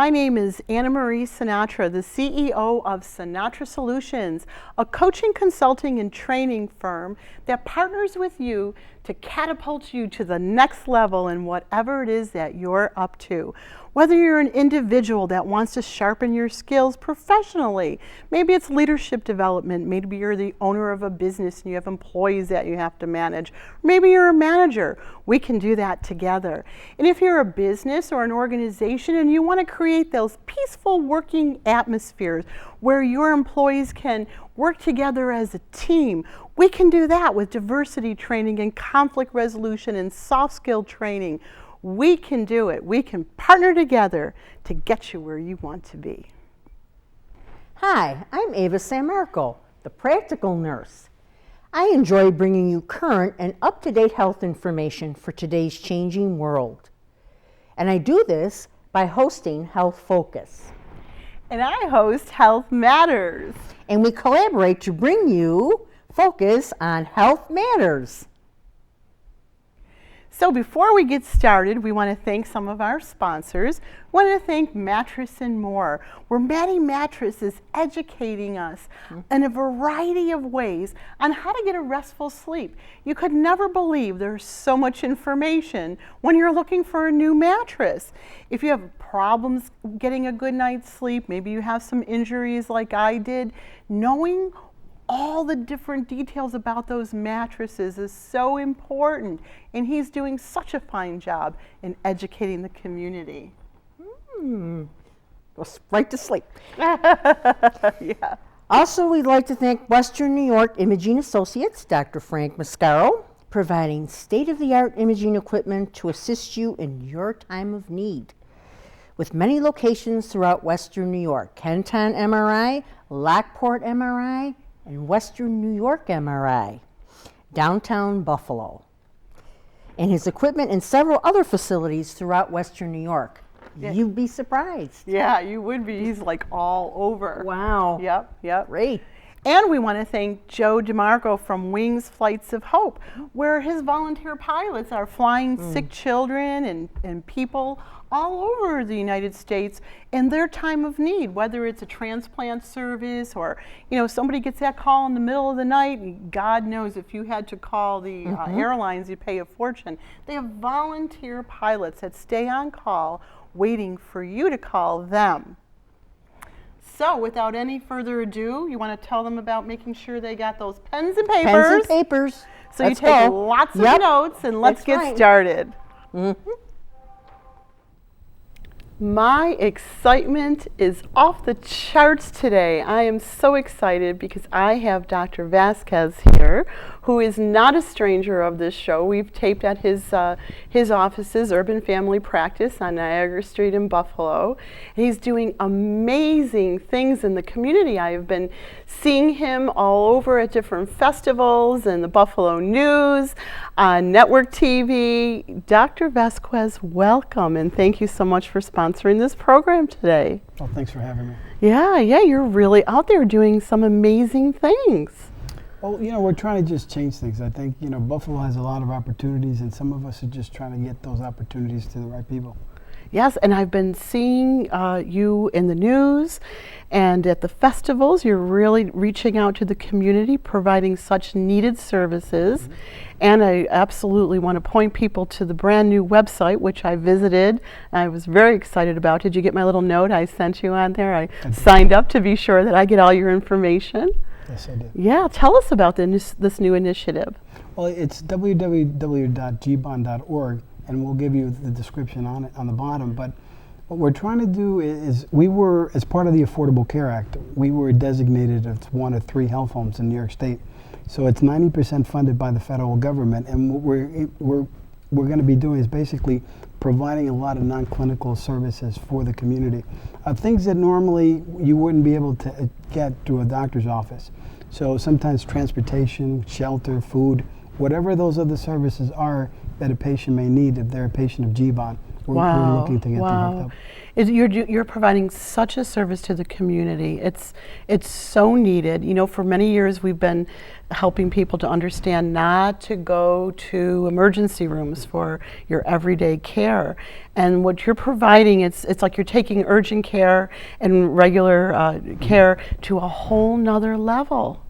My name is Anna Marie Sinatra, the CEO of Sinatra Solutions, a coaching, consulting, and training firm that partners with you to catapult you to the next level in whatever it is that you're up to. Whether you're an individual that wants to sharpen your skills professionally, maybe it's leadership development, maybe you're the owner of a business and you have employees that you have to manage, maybe you're a manager, we can do that together. And if you're a business or an organization and you want to create those peaceful working atmospheres where your employees can work together as a team, we can do that with diversity training and conflict resolution and soft skill training. We can do it. We can partner together to get you where you want to be. Hi, I'm Ava Sammarco, the practical nurse. I enjoy bringing you current and up-to-date health information for today's changing world. And I do this by hosting Health Focus. And I host Health Matters. And we collaborate to bring you focus on health matters. So before we get started, we want to thank some of our sponsors. We want to thank Mattress and More, where Maddie Mattress is educating us in a variety of ways on how to get a restful sleep. You could never believe there's so much information when you're looking for a new mattress. If you have problems getting a good night's sleep, maybe you have some injuries like I did, knowing all the different details about those mattresses is so important, and he's doing such a fine job in educating the community. Go right to sleep. Yeah. Also, we'd like to thank Western New York Imaging Associates, Dr. Frank Mascaro, providing state-of-the-art imaging equipment to assist you in your time of need. With many locations throughout Western New York, Kenton MRI, Lockport MRI, and Western New York MRI, downtown Buffalo, and his equipment in several other facilities throughout Western New York. Yeah. You'd be surprised. Yeah, you would be. He's like all over. Wow. Yep. Great. And we want to thank Joe DeMarco from Wings Flights of Hope, where his volunteer pilots are flying sick children and people all over the United States in their time of need, whether it's a transplant service or, somebody gets that call in the middle of the night. God knows if you had to call the airlines, you'd pay a fortune. They have volunteer pilots that stay on call waiting for you to call them. So without any further ado, you want to tell them about making sure they got those pens and papers. Pens and papers. So let's you take lots of notes and let's get started. My excitement is off the charts today. I am so excited because I have Dr. Vasquez here, who is not a stranger of this show. We've taped at his offices, Urban Family Practice on Niagara Street in Buffalo. And he's doing amazing things in the community. I have been seeing him all over at different festivals and the Buffalo News, on network TV. Dr. Vasquez, welcome, and thank you so much for sponsoring this program today. Well, thanks for having me. Yeah, you're really out there doing some amazing things. Well, we're trying to just change things. I think, Buffalo has a lot of opportunities, and some of us are just trying to get those opportunities to the right people. Yes, and I've been seeing you in the news and at the festivals. You're really reaching out to the community, providing such needed services. And I absolutely want to point people to the brand new website, which I visited. And I was very excited about. Did you get my little note I sent you on there? I signed up to be sure that I get all your information. Yes, I did. Yeah, tell us about this new initiative. Well, it's www.gbond.org, and we'll give you the description on it on the bottom. But what we're trying to do is, as part of the Affordable Care Act, we were designated as one of 3 health homes in New York State. So it's 90% funded by the federal government, and what we're going to be doing is basically providing a lot of non-clinical services for the community. Things that normally you wouldn't be able to get through a doctor's office. So sometimes transportation, shelter, food, whatever those other services are that a patient may need if they're a patient of GBON, we're looking to get them hooked up. You're providing such a service to the community. It's so needed. You know, for many years we've been helping people to understand not to go to emergency rooms for your everyday care. And what you're providing, it's like you're taking urgent care and regular care to a whole nother level.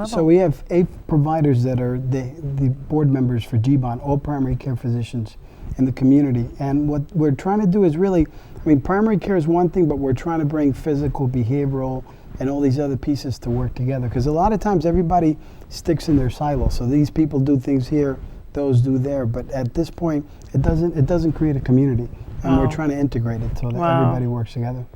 So we have 8 providers that are the board members for GBON, all primary care physicians in the community. And what we're trying to do is really, I mean, primary care is one thing, but we're trying to bring physical, behavioral, and all these other pieces to work together. Because a lot of times everybody sticks in their silo. So these people do things here, those do there. But at this point, it doesn't create a community. And we're trying to integrate it so that everybody works together.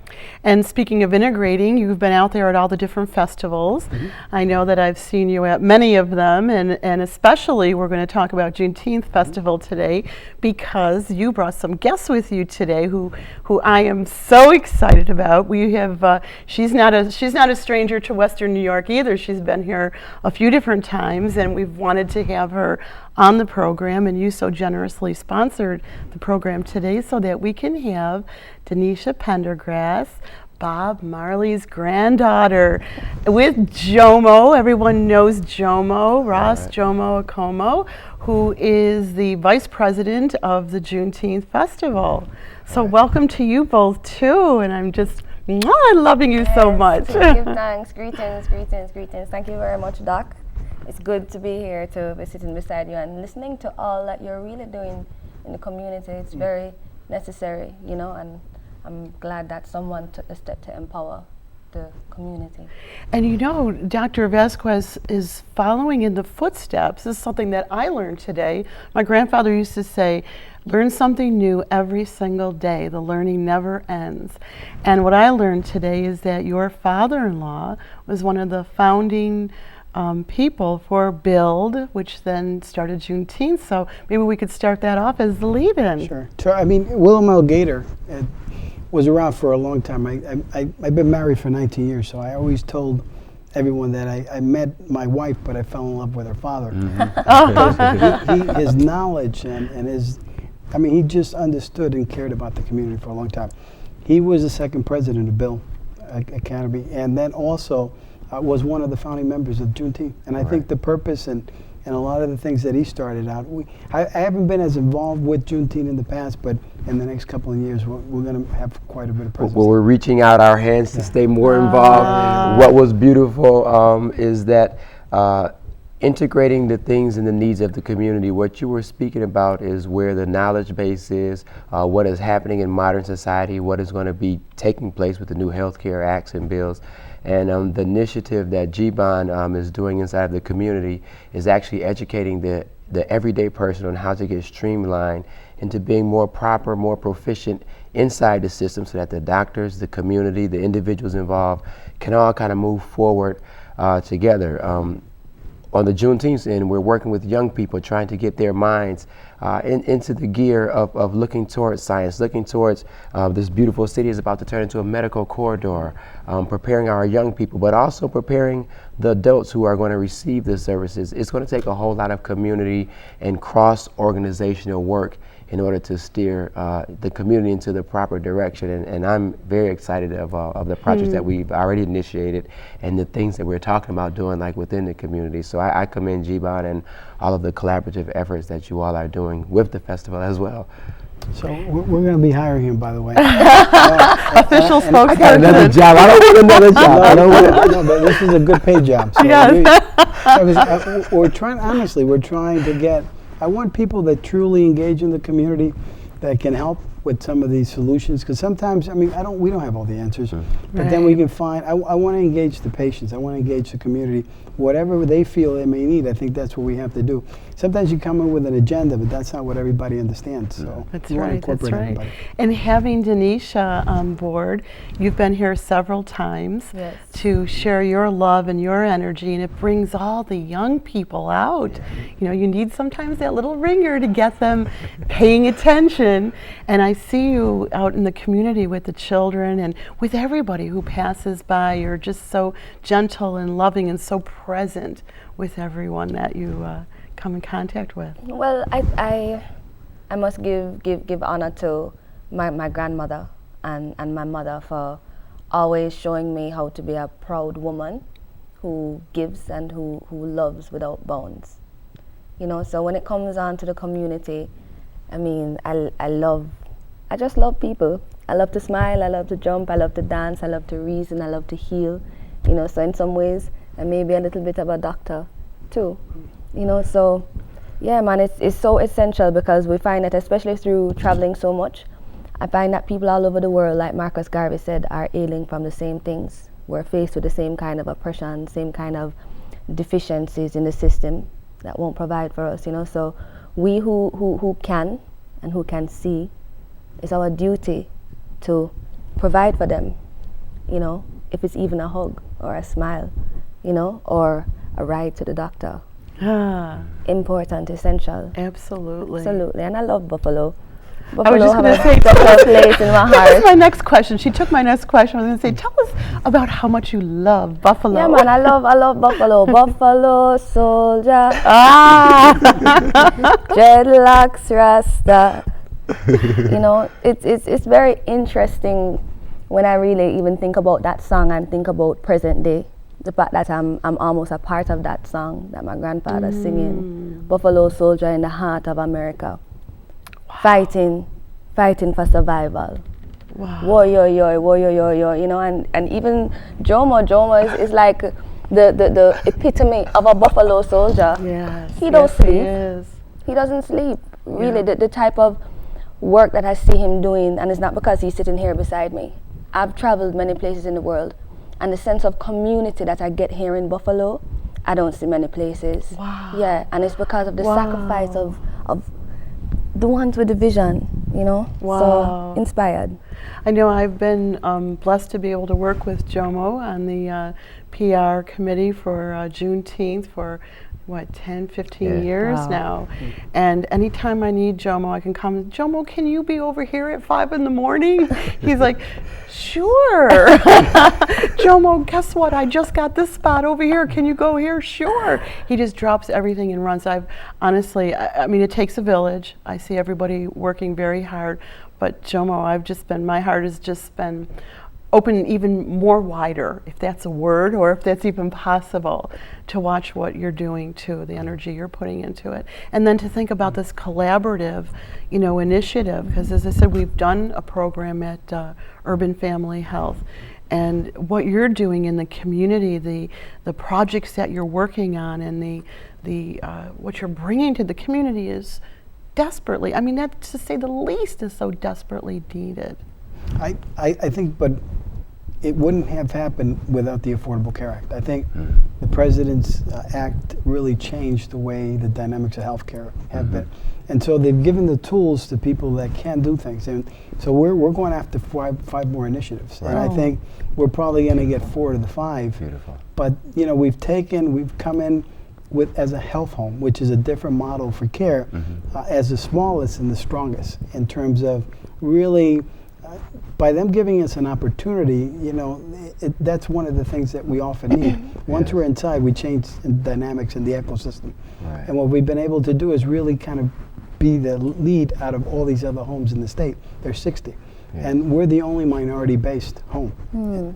And speaking of integrating, you've been out there at all the different festivals. I know that I've seen you at many of them, and especially we're going to talk about Juneteenth Festival today, because you brought some guests with you today who I am so excited about. We have she's not a stranger to Western New York either. She's been here a few different times, and we've wanted to have her on the program, and you so generously sponsored the program today so that we can have Donisha Prendergast, Bob Marley's granddaughter, with Jomo. Everyone knows Jomo, Ross Jomo Akono, who is the vice president of the Juneteenth Festival. So welcome to you both too, and I'm just loving you so much. Give thanks, greetings. Thank you very much, Doc. It's good to be here, to be sitting beside you and listening to all that you're really doing in the community. It's very necessary, you know, and I'm glad that someone took the step to empower the community. And you know, Dr. Vasquez is following in the footsteps. This is something that I learned today. My grandfather used to say, learn something new every single day. The learning never ends. And what I learned today is that your father-in-law was one of the founding people for BUILD, which then started Juneteenth. So maybe we could start that off as the lead-in. Sure. I mean, Willem L. Gator was around for a long time. I've been married for 19 years, so I always told everyone that I met my wife, but I fell in love with her father. His knowledge and his, I mean, he just understood and cared about the community for a long time. He was the second president of BUILD Academy, and then also was one of the founding members of Juneteenth. And I think the purpose and a lot of the things that he started out, I haven't been as involved with Juneteenth in the past, but in the next couple of years, we're going to have quite a bit of presence. Well, we're reaching out our hands to stay more involved. What was beautiful is that integrating the things and the needs of the community. What you were speaking about is where the knowledge base is, what is happening in modern society, what is going to be taking place with the new healthcare acts and bills. And the initiative that GBON is doing inside of the community is actually educating the everyday person on how to get streamlined into being more proper, more proficient inside the system, so that the doctors, the community, the individuals involved can all kind of move forward together. On the Juneteenth end, we're working with young people, trying to get their minds into the gear of looking towards science, looking towards this beautiful city is about to turn into a medical corridor, preparing our young people, but also preparing the adults who are going to receive the services. It's going to take a whole lot of community and cross-organizational work in order to steer the community into the proper direction. And I'm very excited of the projects that we've already initiated and the things that we're talking about doing, like within the community. So I commend GBON and all of the collaborative efforts that you all are doing with the festival as well. So we're going to be hiring him, by the way. Official spokesperson. I got another job. I don't want another job. No, but this is a good paid job. So Yes. we're trying, honestly, we're trying to get, I want people that truly engage in the community that can help with some of these solutions, because sometimes, I mean, we don't have all the answers, but then we can find, I want to engage the patients, I want to engage the community, whatever they feel they may need. I think that's what we have to do. Sometimes you come in with an agenda, but that's not what everybody understands, so That's we want to right, incorporate that's right. everybody. And having Donisha on board, you've been here several times to share your love and your energy, and it brings all the young people out. You know, you need sometimes that little ringer to get them paying attention, and I see you out in the community with the children and with everybody who passes by. You're just so gentle and loving and so present with everyone that you come in contact with. Well, I must give honor to my grandmother, and my mother for always showing me how to be a proud woman who gives and who loves without bounds. You know, so when it comes on to the community, I mean, I just love people. I love to smile, I love to jump, I love to dance, I love to reason, I love to heal. You know, so in some ways, I may be a little bit of a doctor too. You know, so yeah, man, it's so essential because we find that, especially through traveling so much, I find that people all over the world, like Marcus Garvey said, are ailing from the same things. We're faced with the same kind of oppression, same kind of deficiencies in the system that won't provide for us, you know. So we who can and who can see, it's our duty to provide for them, you know, if it's even a hug or a smile, you know, or a ride to the doctor. Important, essential. Absolutely. Absolutely, and I love Buffalo. I was just going to say, special place in my that was heart. my next question. She took my next question. I was going to say, tell us about how much you love Buffalo. Yeah, man, I love Buffalo. Buffalo soldier, dreadlocks rasta. You know, it's very interesting when I really even think about that song and think about present day. The fact that I'm almost a part of that song that my grandfather's singing. Buffalo soldier in the heart of America. Fighting for survival. Wow. Warrior, you know, and even Jomo is like the epitome of a Buffalo soldier. Yes. He don't yes, sleep. He is. He doesn't sleep. Really, the type of work that I see him doing, and it's not because he's sitting here beside me. I've traveled many places in the world, and the sense of community that I get here in Buffalo, I don't see many places. Wow. Yeah, and it's because of the sacrifice of the ones with the vision, you know. Wow. So inspired. I know I've been blessed to be able to work with Jomo on the PR committee for Juneteenth for 10, 15 years now. And anytime I need Jomo, I can come, Jomo, can you be over here at 5 in the morning? He's like, sure. Jomo, guess what? I just got this spot over here. Can you go here? Sure. He just drops everything and runs. I've honestly, I mean, it takes a village. I see everybody working very hard. But Jomo, my heart has just been open even more wider, if that's a word, or if that's even possible, to watch what you're doing too, the energy you're putting into it. And then to think about this collaborative, you know, initiative, because as I said, we've done a program at Urban Family Health, and what you're doing in the community, the projects that you're working on, and the what you're bringing to the community is desperately, I mean, that to say the least is so desperately needed. I think, but it wouldn't have happened without the Affordable Care Act. I think the President's act really changed the way the dynamics of healthcare have been. And so they've given the tools to people that can do things. And so we're going after five more initiatives. Right. And I think we're probably going to get 4 of the 5. Beautiful. But, you know, we've come in as a health home, which is a different model for care, as the smallest and the strongest in terms of really, by them giving us an opportunity, you know, that's one of the things that we often need. Once we're inside, we change the dynamics in the ecosystem. Right. And what we've been able to do is really kind of be the lead out of all these other homes in the state. There's 60. Yeah. And we're the only minority-based home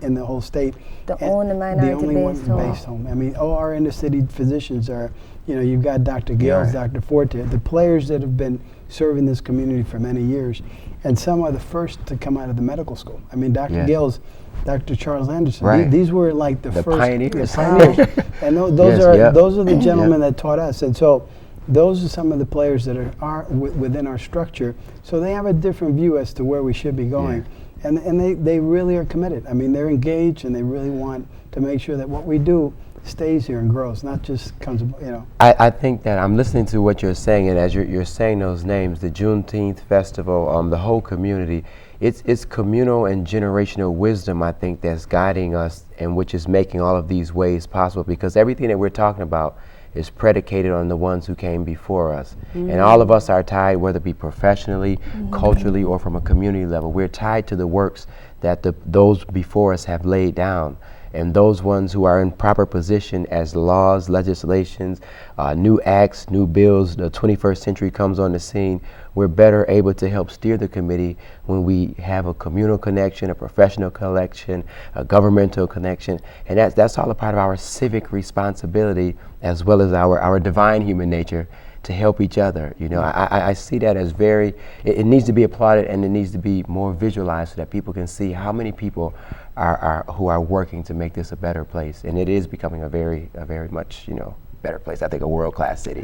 in the whole state. The only minority-based home. I mean, all our inner-city physicians are, you know, you've got Dr. Gales, Dr. Forte, the players that have been serving this community for many years. And some are the first to come out of the medical school. I mean, Dr. Gales, Dr. Charles Anderson, these were like the first pioneers. And those are the gentlemen that taught us. And so those are some of the players that are within our structure. So they have a different view as to where we should be going. Yeah. And they really are committed. I mean, they're engaged and they really want to make sure that what we do stays here and grows, not just comes, you know. I think that I'm listening to what you're saying, and as you're saying those names, the Juneteenth festival, the whole community, it's communal and generational wisdom, I think, that's guiding us and which is making all of these ways possible, because everything that we're talking about is predicated on the ones who came before us. And all of us are tied, whether it be professionally, culturally, or from a community level. We're tied to the works that those before us have laid down. And those ones who are in proper position as laws, legislations, new acts, new bills, the 21st century comes on the scene, we're better able to help steer the committee when we have a communal connection, a professional connection, a governmental connection. And that's all a part of our civic responsibility, as well as our divine human nature, to help each other. You know, I see that as it needs to be applauded, and it needs to be more visualized so that people can see how many people who are working to make this a better place. And it is becoming a very much, better place. I think a world-class city.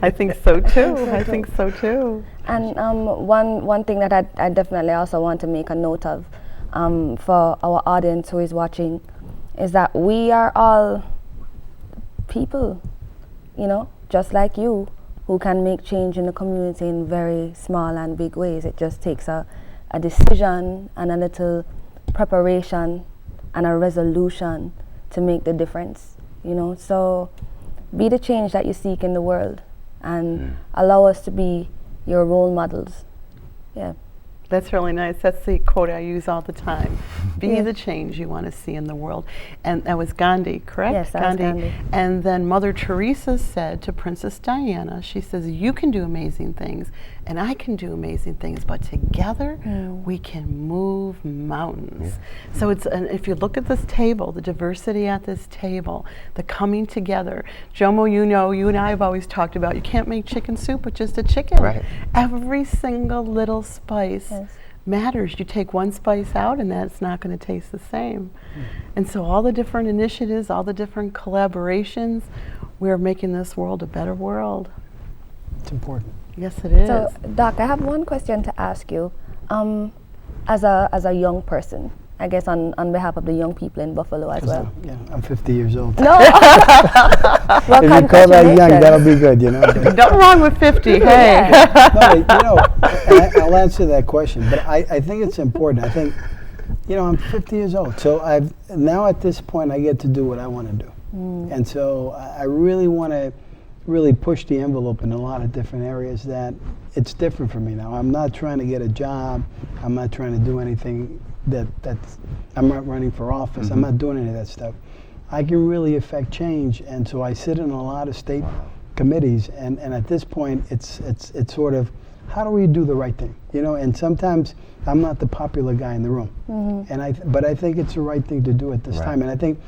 I think so too. I think so too. And one thing that I definitely also want to make a note of for our audience who is watching is that we are all people, just like you, who can make change in the community in very small and big ways. It just takes a decision and a little preparation and a resolution to make the difference, So be the change that you seek in the world and allow us to be your role models. Yeah. That's really nice. That's the quote I use all the time. Be the change you want to see in the world. And that was Gandhi, correct? Yes, that was Gandhi. And then Mother Teresa said to Princess Diana, she says, you can do amazing things and I can do amazing things, but together we can move mountains. Yeah. So if you look at this table, the diversity at this table, the coming together. Jomo, you and I have always talked about, you can't make chicken soup with just a chicken. Right. Every single little spice matters. You take one spice out and that's not going to taste the same. And so all the different initiatives, all the different collaborations, we're making this world a better world. It's important. Yes, it is. So, Doc, I have one question to ask you. As a young person, I guess on behalf of the young people in Buffalo as well. I'm 50 years old. No. Well, if you call that young, that'll be good, Nothing wrong with 50, hey. No, I'll answer that question, but I think it's important. I think, I'm 50 years old, so now at this point I get to do what I want to do. And so I really want to push the envelope in a lot of different areas that it's different for me now. I'm not trying to get a job. I'm not trying to do anything that's, I'm not running for office. I'm not doing any of that stuff. I can really affect change, and so I sit in a lot of state committees, and at this point it's sort of, how do we do the right thing? And sometimes I'm not the popular guy in the room. But I think it's the right thing to do at this time. And I think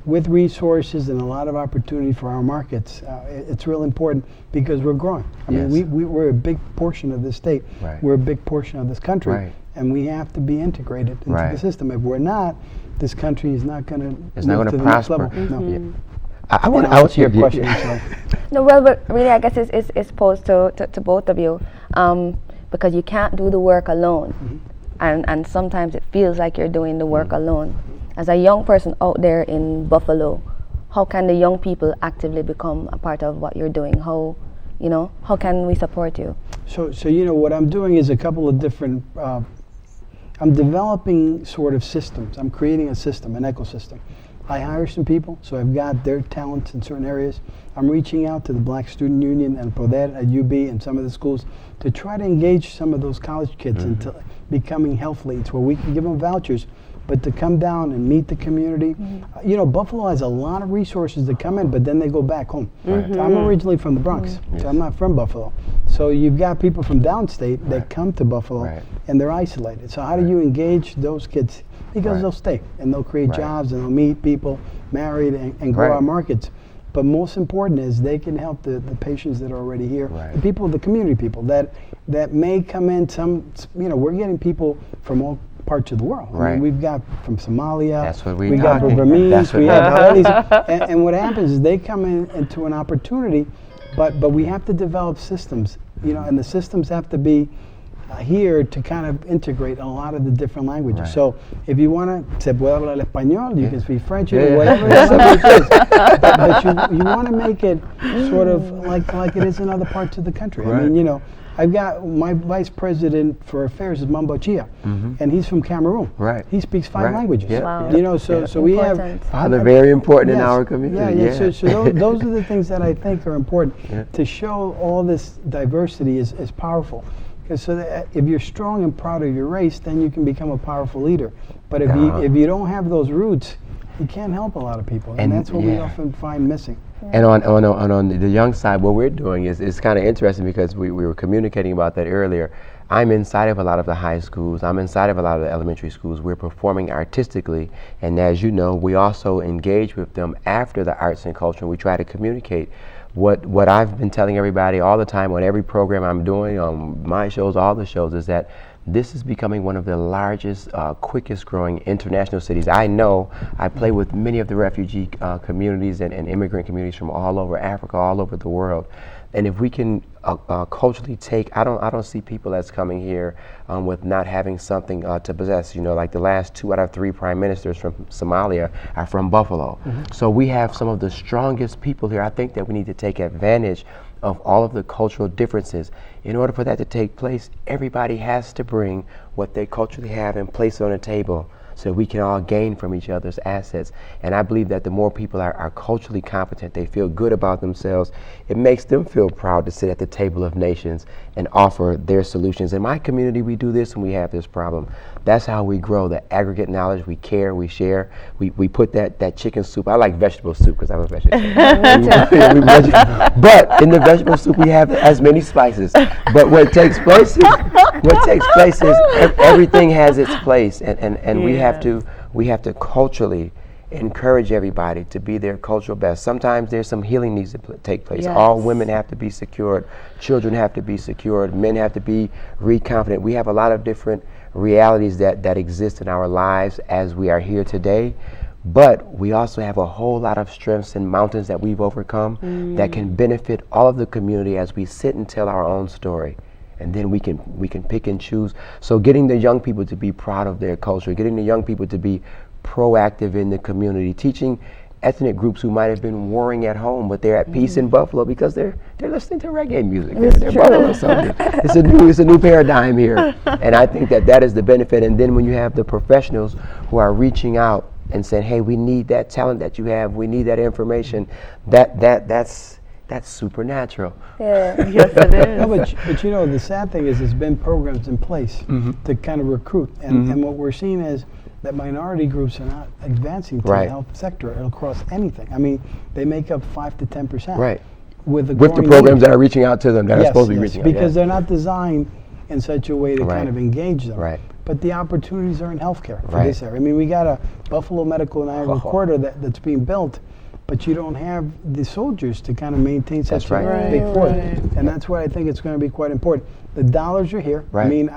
with resources and a lot of opportunity for our markets, it's real important because we're growing. I mean, we're a big portion of this state. We're a big portion of this country. And we have to be integrated into the system. If we're not, this country is not going to move to the next level. No. I want to ask your question. No, well, but really, I guess it's posed to both of you, because you can't do the work alone, and sometimes it feels like you're doing the work alone. As a young person out there in Buffalo, how can the young people actively become a part of what you're doing? How can we support you? So what I'm doing is a couple of different. I'm developing sort of systems. I'm creating a system, an ecosystem. I hire some people, so I've got their talents in certain areas. I'm reaching out to the Black Student Union and Poder at UB and some of the schools to try to engage some of those college kids into becoming health leads, where we can give them vouchers, but to come down and meet the community. Buffalo has a lot of resources that come in, but then they go back home. So I'm originally from the Bronx, so I'm not from Buffalo. So you've got people from downstate that come to Buffalo and they're isolated. So how do you engage those kids? Because they'll stay and they'll create jobs and they'll meet people, married, and grow our markets. But most important is they can help the patients that are already here, the people, the community people that may come in. We're getting people from all parts of the world. I mean, we've got from Somalia, that's what we got from Burmese, we have all these, and what happens is they come into an opportunity, but we have to develop systems, and the systems have to be here to kind of integrate a lot of the different languages. So if you want to, se puede hablar el español, you can speak French, whatever it is. But you want to make it sort of like it is in other parts of the country. I mean, I've got my vice president for affairs is Mambo Chia, and he's from Cameroon. He speaks 5 languages. Wow. So we have. They're very important in our community. So those are the things that I think are important to show all this diversity is powerful. Because so that if you're strong and proud of your race, then you can become a powerful leader. But if Uh-huh. you don't have those roots, you can't help a lot of people, and that's what we often find missing. And on the young side, what we're doing is kind of interesting because we were communicating about that earlier. I'm inside of a lot of the high schools. I'm inside of a lot of the elementary schools. We're performing artistically, and as you know, we also engage with them after the arts and culture. And we try to communicate what I've been telling everybody all the time on every program I'm doing, on my shows, all the shows, is that this is becoming one of the largest, quickest growing international cities. I know I play with many of the refugee communities and immigrant communities from all over Africa, all over the world. And if we can culturally take, I don't see people that's coming here with not having something to possess. You know, like the last 2 out of 3 prime ministers from Somalia are from Buffalo. So we have some of the strongest people here. I think that we need to take advantage of all of the cultural differences. In order for that to take place, everybody has to bring what they culturally have and place it on the table so we can all gain from each other's assets. And I believe that the more people are culturally competent, they feel good about themselves, it makes them feel proud to sit at the table of nations and offer their solutions. In my community, we do this and we have this problem. That's how we grow the aggregate knowledge. We care, we share. We put that chicken soup. I like vegetable soup because I'm a vegetarian. But in the vegetable soup, we have as many spices. But what takes place is everything has its place, and we have to culturally encourage everybody to be their cultural best. Sometimes there's some healing needs to take place. Yes. All women have to be secured. Children have to be secured. Men have to be reconfident. We have a lot of different realities that exist in our lives as we are here today. But we also have a whole lot of strengths and mountains that we've overcome that can benefit all of the community as we sit and tell our own story. And then we can pick and choose. So getting the young people to be proud of their culture, getting the young people to be proactive in the community, teaching ethnic groups who might have been warring at home, but they're at peace in Buffalo because they're listening to reggae music. They're Buffalo something. It's a new paradigm here, and I think that is the benefit. And then when you have the professionals who are reaching out and saying, "Hey, we need that talent that you have. We need that information." That's supernatural. Yeah. Yes, it is. No, but you know, the sad thing is there's been programs in place to kind of recruit, and what we're seeing is that minority groups are not advancing to the health sector across anything. I mean, they make up 5 to 10%. Right. With the programs that are reaching out to them, that are supposed to be reaching out. Because they're not designed in such a way to Right. kind of engage them. Right. But the opportunities are in healthcare for Right. this area. I mean, we got a Buffalo Medical Niagara Corridor that's being built, but you don't have the soldiers to kind of maintain such a big force. And that's why I think it's going to be quite important. The dollars are here. Right. I mean,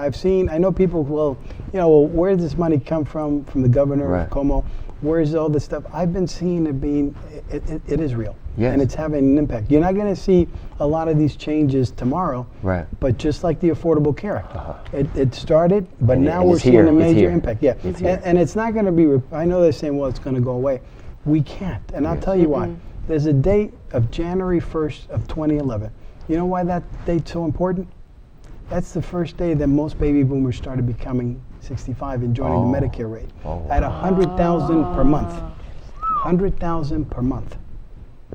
I know people will, where does this money come from the governor of Como? Where's all this stuff? I've been seeing it is real. Yes. And it's having an impact. You're not going to see a lot of these changes tomorrow. Right. But just like the Affordable Care Act, it started, but And now it's we're seeing here. a It's major here. impact. Yeah. And it's not going to be, I know they're saying, well, it's going to go away. We can't. And I'll tell you why. There's a date of January 1st of 2011. You know why that date's so important? That's the first day that most baby boomers started becoming 65 and joining the Medicare rate. At 100,000 per month. 100,000 per month.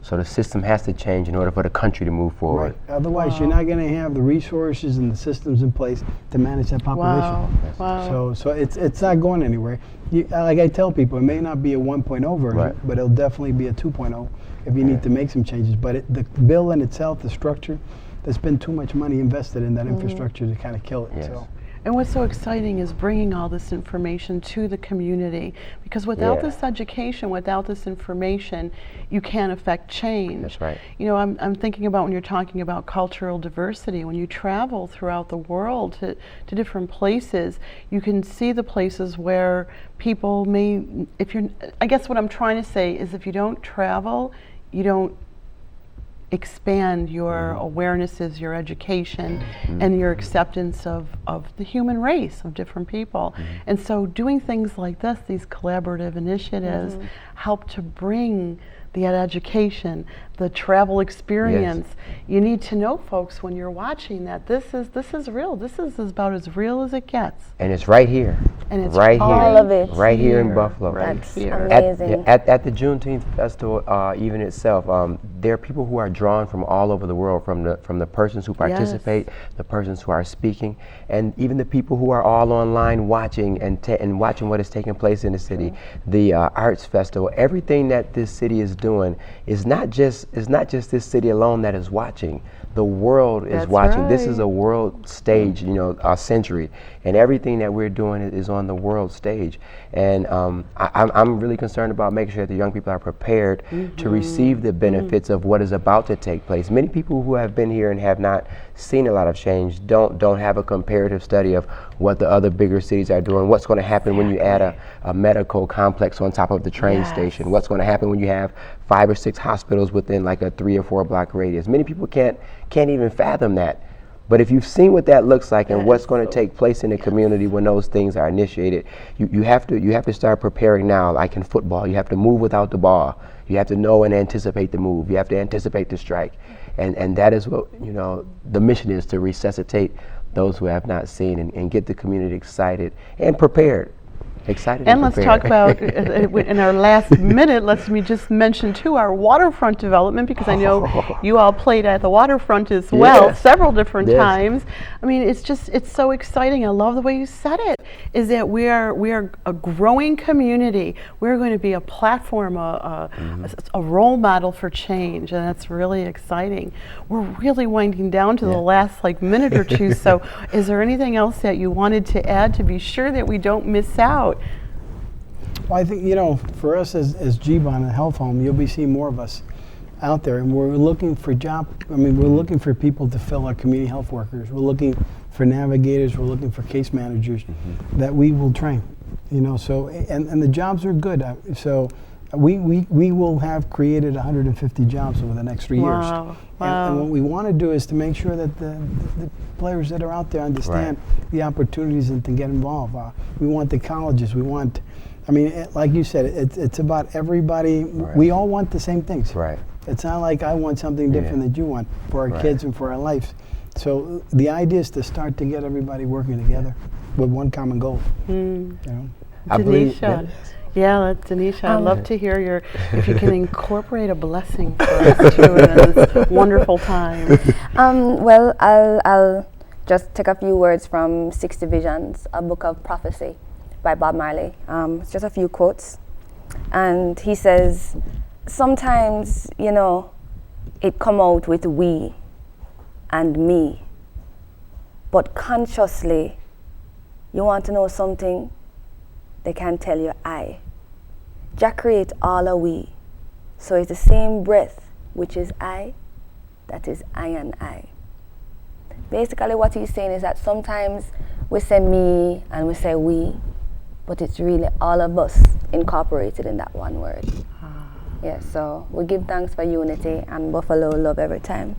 So the system has to change in order for the country to move forward. Right. Otherwise, you're not going to have the resources and the systems in place to manage that population. Wow. So it's not going anywhere. Like I tell people, it may not be a 1.0 version, but it'll definitely be a 2.0 if you need to make some changes. But the bill in itself, the structure, there's been too much money invested in that infrastructure to kind of kill it. Yes. So. And what's so exciting is bringing all this information to the community, because without this education, without this information, you can't affect change. That's right. You know, I'm thinking about when you're talking about cultural diversity, when you travel throughout the world to different places, you can see the places where people may, I guess what I'm trying to say is if you don't travel, you don't expand your awarenesses, your education, and your acceptance of the human race, of different people. And so doing things like this, these collaborative initiatives, help to bring the education, the travel experience. You need to know, folks, when you're watching that this is real. This is about as real as it gets. And it's right here. And it's right all of it right here in Buffalo. That's here. amazing. At the Juneteenth festival, even itself, there are people who are drawn from all over the world, from the persons who participate, the persons who are speaking, and even the people who are all online watching and watching what is taking place in the city. The arts festival, everything that this city is doing is not just this city alone that is watching. The world is watching. This is a world stage, a century, and everything that we're doing is on the world stage. And I'm really concerned about making sure that the young people are prepared to receive the benefits of what is about to take place. Many people who have been here and have not seen a lot of change don't have a comparative study of what the other bigger cities are doing, what's going to happen when you add a medical complex on top of the train station, what's going to happen when you have 5 or 6 hospitals within like a 3 or 4 block radius. Many people can't even fathom that. But if you've seen what that looks like and what's going to take place in the community when those things are initiated, you have to start preparing now. Like in football, you have to move without the ball. You have to know and anticipate the move. You have to anticipate the strike. And that is what, the mission is, to resuscitate those who have not seen and get the community excited and prepared. Excited and let's talk about, in our last minute, let me just mention too our waterfront development, because I know you all played at the waterfront as well several different times. I mean, it's so exciting. I love the way you said it, is that we are a growing community. We're going to be a platform, a role model for change, and that's really exciting. We're really winding down to the last minute or two, so is there anything else that you wanted to add to be sure that we don't miss out? Well, I think, for us as GBON and Health Home, you'll be seeing more of us out there, and we're looking for we're looking for people to fill our community health workers. We're looking for navigators, we're looking for case managers that we will train, so, and the jobs are good. So we will have created 150 jobs over the next 3 years. Wow. And what we want to do is to make sure that the players that are out there understand the opportunities and to get involved. We want the colleges, like you said, it's about everybody. We all want the same things. Right. It's not like I want something different than you want for our kids and for our lives. So the idea is to start to get everybody working together with one common goal. I believe, Donisha, I'd love to hear if you can incorporate a blessing for us too in this wonderful time. Well, I'll just take a few words from 60 Visions, a book of prophecy by Bob Marley. It's just a few quotes. And he says, sometimes, it come out with we and me. But consciously, you want to know something? They can tell you I. Jah create all a we. So it's the same breath, which is I, that is I and I. Basically what he's saying is that sometimes we say me and we say we, but it's really all of us incorporated in that one word. So we give thanks for unity and Buffalo love every time.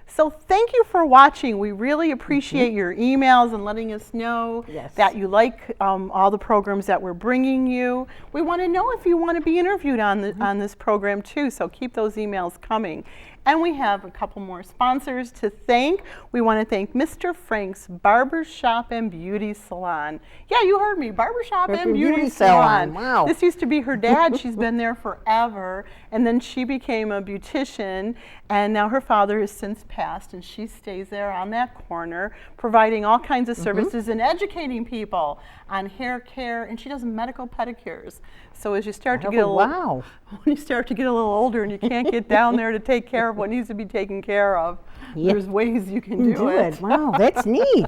So thank you for watching. We really appreciate your emails and letting us know that you like all the programs that we're bringing you. We want to know if you want to be interviewed on this program too, so keep those emails coming. And we have a couple more sponsors to thank. We want to thank Mr. Frank's Barbershop and Beauty Salon. Yeah, you heard me, Barbershop and Beauty Salon. Wow. This used to be her dad. She's been there forever. And then she became a beautician. And now her father has since passed. And she stays there on that corner, providing all kinds of services and educating people on hair care. And she does medical pedicures. So as you start to get when you start to get a little older and you can't get down there to take care of what needs to be taken care of, there's ways you can do it. Wow, that's neat.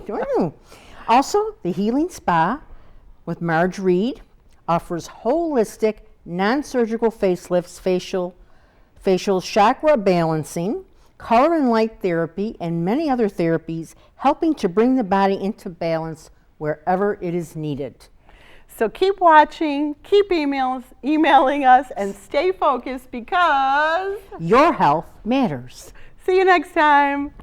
Also, the Healing Spa with Marge Reed offers holistic, non-surgical facelifts, facial chakra balancing, color and light therapy, and many other therapies, helping to bring the body into balance wherever it is needed. So keep watching, keep emailing us, and stay focused because your health matters. See you next time.